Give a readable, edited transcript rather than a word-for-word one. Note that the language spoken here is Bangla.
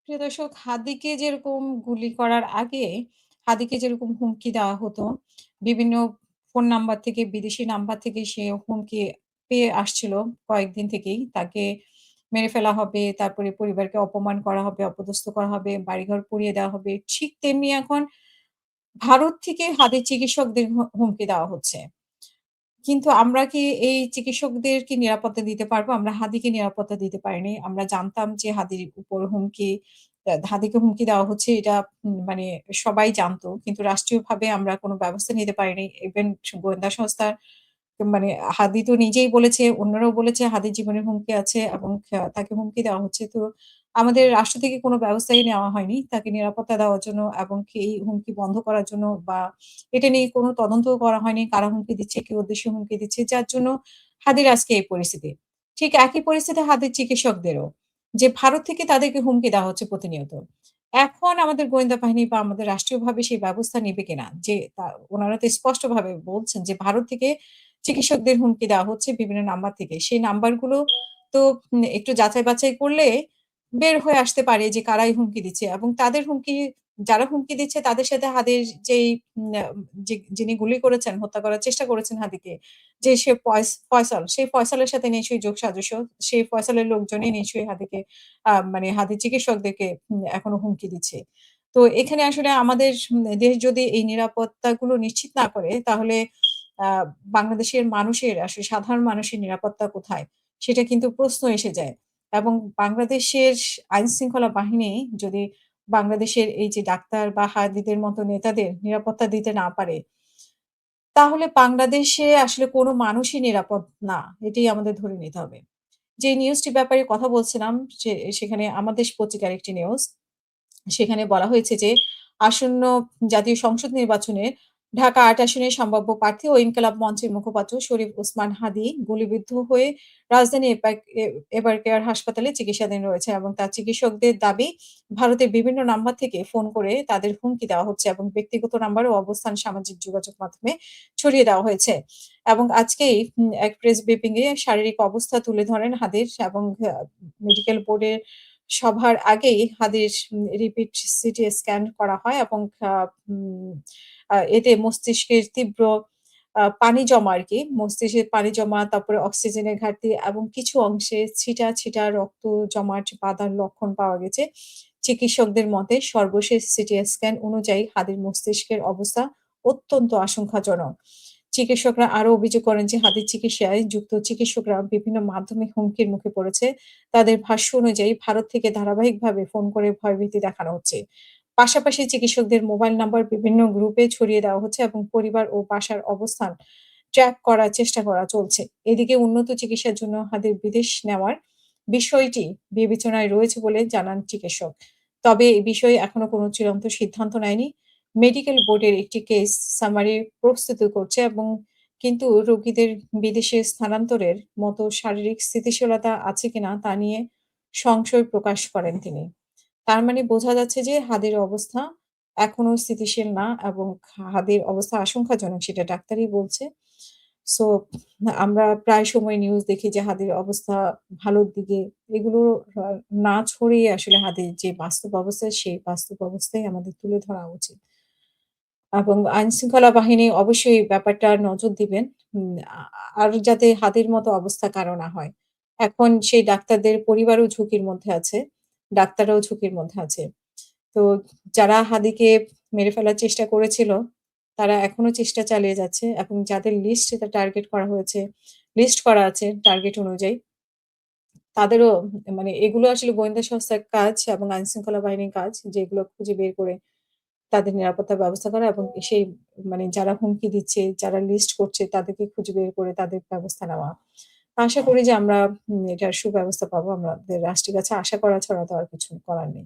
প্রিয় দর্শক, হাদিকে যেরকম গুলি করার আগে হাদিকে যেরকম হুমকি দেওয়া হতো, বিভিন্ন ফোন নাম্বার থেকে, বিদেশি নাম্বার থেকে সে হুমকি পেয়ে আসছিল কয়েকদিন থেকেই। তাকে মেরে ফেলা হবে, তারপরে পরিবারকে অপমান করা হবে, অপদস্থ করা হবে, বাড়িঘর পুড়িয়ে দেওয়া হবে। ঠিক তেমনি এখন ভারত থেকে হাদির চিকিৎসকদের হুমকি দেওয়া হচ্ছে। কিন্তু আমরা কি এই চিকিৎসকদের কি নিরাপত্তা দিতে পারবো? আমরা হাদিকে নিরাপত্তা দিতে পারিনি। আমরা জানতাম যে হাদির উপর হুমকি হাদিকে হুমকি দেওয়া হচ্ছে এটা মানে সবাই জানতো। কিন্তু রাষ্ট্রীয়ভাবে আমরা কোন ব্যবস্থা নিতে পারিনি। ইভেন গোয়েন্দা সংস্থা মানে হাদি তো নিজেই বলেছে, অন্যরাও বলেছে হাদির জীবনের হুমকি আছে এবং তাকে হুমকি দেওয়া হচ্ছে। তো আমাদের রাষ্ট্র থেকে কোনো ব্যবস্থাই নেওয়া হয়নি তাকে নিরাপত্তা দেওয়ার জন্য এবং কি এই হুমকি বন্ধ করার জন্য বা এটা নিয়ে কোনো তদন্তও করা হয়নি। কারা হুমকি দিচ্ছে, কি উদ্দেশ্যে হুমকি দিচ্ছে, যার জন্য হাদির আজকে এই পরিস্থিতি। ঠিক একই পরিস্থিতি হাদির চিকিৎসকদেরও। যে ভারত থেকে তাদেরকে হুমকি দেওয়া হচ্ছে প্রতিনিয়ত। এখন আমাদের গোয়েন্দা বাহিনী বা আমাদের রাষ্ট্রীয়ভাবে সেই ব্যবস্থা নিবে কিনা? যে উনারা তো স্পষ্টভাবে বলছেন যে ভারত থেকে চিকিৎসকদের হুমকি দেওয়া হচ্ছে বিভিন্ন নাম্বার থেকে। সেই নাম্বারগুলো তো একটু যাচাই-বাছাই করলে বের হয়ে আসতে পারে যে কারাই হুমকি দিচ্ছে এবং তাদের হুমকি যারা হুমকি দিচ্ছে তাদের সাথে হাদির যেই উম আ যিনি গুলি করেছেন, হত্যা করার চেষ্টা করেছেন হাদিকে, যে সে ফয়সাল, সেই ফয়সালের সাথে নিশ্চয়ই যোগসাজশ। সেই ফয়সালের লোকজনই নিশ্চয়ই হাদিকে মানে হাদির চিকিৎসকদেরকে এখনো হুমকি দিচ্ছে। তো এখানে আসলে আমাদের দেশ যদি এই নিরাপত্তাগুলো নিশ্চিত না করে তাহলে আ বাংলাদেশের মানুষের আসলে সাধারণ মানুষের নিরাপত্তা কোথায়? সেটা কিন্তু প্রশ্ন এসে যায়। এবং বাংলাদেশের আইনশৃঙ্খলা বাহিনী যদি বাংলাদেশের এই যে ডাক্তার বা হাদিদের মতো নেতাদের নিরাপত্তা দিতে না পারে, তাহলে বাংলাদেশে আসলে কোনো মানুষই নিরাপদ না। এটাই আমাদের ধরে নিতে হবে। যে নিউজটির ব্যাপারে কথা বলছিলাম সেখানে আমাদের পত্রিকার একটি নিউজ। সেখানে বলা হয়েছে যে, আসন্ন জাতীয় সংসদ নির্বাচনে ঢাকা ৮ আসনের সম্ভাব্য প্রার্থী ও ইনকিলাব মঞ্চের মুখপাত্র শরীফ ওসমান হাদী গুলিবিদ্ধ হয়ে রাজধানী এবারকেয়ার হাসপাতালে চিকিৎসাধীন রয়েছে এবং তার চিকিৎসকদের দাবি ভারতের বিভিন্ন নাম্বার থেকে ফোন করে তাদের হুমকি দেওয়া হচ্ছে এবং ব্যক্তিগত নাম্বার ও অবস্থান সামাজিক যোগাযোগ মাধ্যমে ছড়িয়ে দেওয়া হয়েছে। এবং আজকেই এক প্রেস ব্রিফিং এ শারীরিক অবস্থা তুলে ধরেন হাদীর এবং মেডিকেল বোর্ডের সভার আগেই হাদির রিপিট সিটি স্ক্যান করা হয় এবং আ উম আ এতে মস্তিষ্কের তীব্র পানি জমা আরকি। মস্তিষ্কে পানি জমা, তারপরে অক্সিজেনের ঘাটতি এবং কিছু অংশে ছিটা রক্ত জমাট বাঁধার লক্ষণ পাওয়া গেছে। চিকিৎসকদের মতে সর্বশেষ সিটি স্ক্যান অনুযায়ী হাদির মস্তিষ্কের অবস্থা অত্যন্ত আশঙ্কাজনক। চিকিৎসকরা আরো অভিযোগ করেন যে হাদির চিকিৎসায় যুক্ত চিকিৎসকরা বিভিন্ন মাধ্যমে হুমকির মুখে পড়েছে। তাদের ভাষ্য অনুযায়ী ভারত থেকে ধারাবাহিকভাবে ফোন করে ভয়ভীতি দেখানো হচ্ছে। পাশাপাশি চিকিৎসকদের মোবাইল নাম্বার বিভিন্ন গ্রুপে ছড়িয়ে দেওয়া হচ্ছে এবং পরিবার ও বাসার অবস্থান ট্র্যাক করার চেষ্টা করা চলছে। এদিকে উন্নত চিকিৎসার জন্য হাদির বিদেশ নেওয়ার বিষয়টি বিবেচনায় রয়েছে বলে জানান চিকিৎসক। তবে এ বিষয়ে এখনো কোনো চূড়ান্ত সিদ্ধান্ত নেয়নি। মেডিকেল বোর্ডের একটি কেস সামারি প্রস্তুত করছে এবং কিন্তু রোগীদের বিদেশে স্থানান্তরের মতো শারীরিক স্থিতিশীলতা আছে কিনা তা নিয়ে সংশয় প্রকাশ করেন তিনি। তার মানে বোঝা যাচ্ছে যে হাদির অবস্থা এখনো স্থিতিশীল না এবং হাদির অবস্থা আশঙ্কাজনক সেটা ডাক্তারই বলছে। সো আমরা প্রায় সময় নিউজ দেখি যে হাদির অবস্থা ভালোর দিকে। এগুলো আ না ছড়িয়ে আসলে হাদির যে বাস্তব অবস্থা সেই বাস্তব অবস্থাই আমাদের তুলে ধরা উচিত। এবং আইনশৃঙ্খলা বাহিনী অবশ্যই ব্যাপারটা নজর দিবেন। আ আর যাতে হাদির মতো অবস্থা কারো না হয়। এখন সেই ডাক্তারদের পরিবারও ঝুঁকির মধ্যে আছে। ডাক্তাররাও ঝুঁকির মধ্যে আছে। তো যারা হাদিকে মেরে ফেলার চেষ্টা করেছিল, তারা এখনো চেষ্টা চালিয়ে যাচ্ছে এবং যাদের লিস্ট টার্গেট করা হয়েছে, লিস্ট করা আছে টার্গেট অনুযায়ী, তাদেরও মানে এগুলো আসলে গোয়েন্দা সংস্থার কাজ এবং আইনশৃঙ্খলা বাহিনীর কাজ যে এগুলো খুঁজে বের করে তাদের নিরাপত্তার ব্যবস্থা করা এবং সেই মানে যারা হুমকি দিচ্ছে, যারা লিস্ট করছে তাদেরকে খুঁজে বের করে তাদের ব্যবস্থা নেওয়া। আশা করি যে আমরা এটার সুব্যবস্থা পাবো। আমাদের রাষ্ট্রের কাছে আশা করা ছাড়া তো আর কিছু করার নেই।